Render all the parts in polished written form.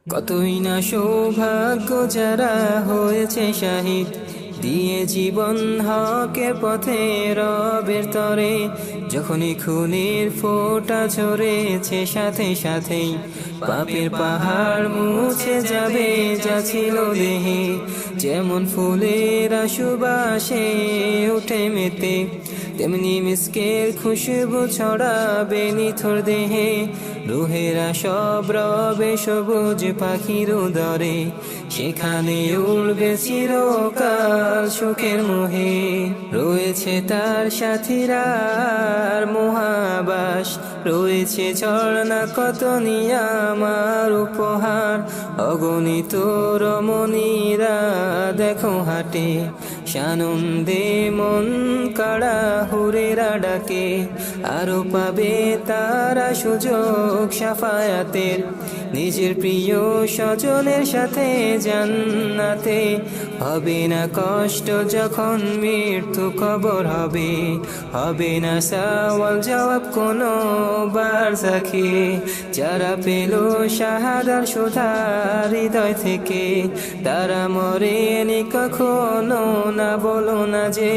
কতই না সৌভাগ্য যারা হয়েছে শাহিদ, দিয়ে জীবন হকের পথে রবের তরে। যখনই খুনের ফোঁটা ঝরেছে সাথে সাথেই পাপের পাহাড় মুছে যাবে যা ছিল দেহে। যেমন ফুলের সুবাসে উঠে মেতে, তেমনি মিসকের খুশবু ছড়াবে নিথর দেহে। রুহেরা সব রবে সবুজ পাখির উদরে, সেখানে উড়বে চিরকাল সুখের মোহে। রয়েছে তার সাথীরা আর মহাবাস, রয়েছে ঝর্ণা কত নিয়ামার উপহার। অগণিত রমণীরা দেখো হাটে, সানন্দে মন কাড়া হুরেরা ডাকে। আরো পাবে তারা সুযোগ সাফায়াতের, নিজের প্রিয় স্বজনের সাথে জান্নাতে। হবে না কষ্ট যখন মৃত্যু কবর হবে, হবে না সওয়াল জবাব কোনো বারজাখে। যারা পেল শাহাদার সুধা হৃদয় থেকে, তারা মরেনি কখনো না বলো না যে।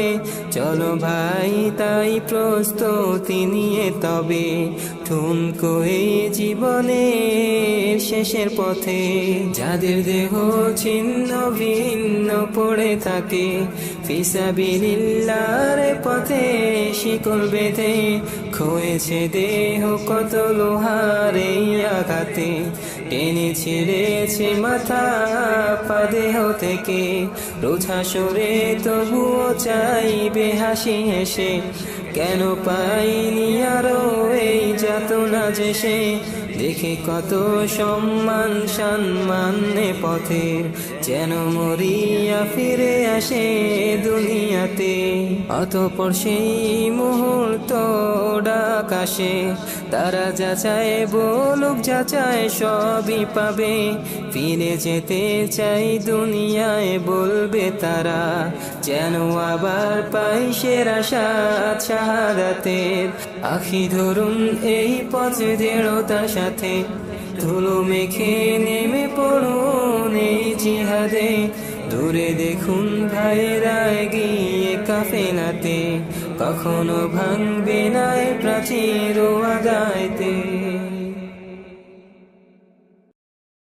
চলো ভাই তাই প্রস্তুতি নিয়ে তবে ঠুনকো এই জীবনের শেষের পথে। যাদের দেহ ছিন্ন ভিন্ন পড়ে থাকে, ফিসাবিলিল্লাহর পথে শিকল বেঁধে। খয়েছে দেহ কত লোহার এই আঘাতে, টেনে ছিঁড়েছে মাথা পা দেহ থেকে। রোজা সরে তবুও চাইবে হাসি হেসে, কেন পাইনি আরো এই যাতনা যে সে। দেখে কত সম্মান সম্মানে পথের, যেন মরিয়া ফিরে আসে দুনিয়াতে। অতঃপর সেই মুহূর্ত ডাক আসে, তারা যাচায় বলুক যাচায় সবই পাবে। ফিরে যেতে চাই দুনিয়ায় বলবে তারা, যেন আবার পাই সেরা স্বাদ শাহাদাতের। আখি ধরুন এই পথে দৃঢ়তার সাথে, ধুলো মেখে নেমে পড়ুন এই জিহাদে। দূরে দেখুন ভাইরা এগিয়ে কাফেলাতে, কখনো ভাঙবে না এ প্রাচীর ও আগাইতে।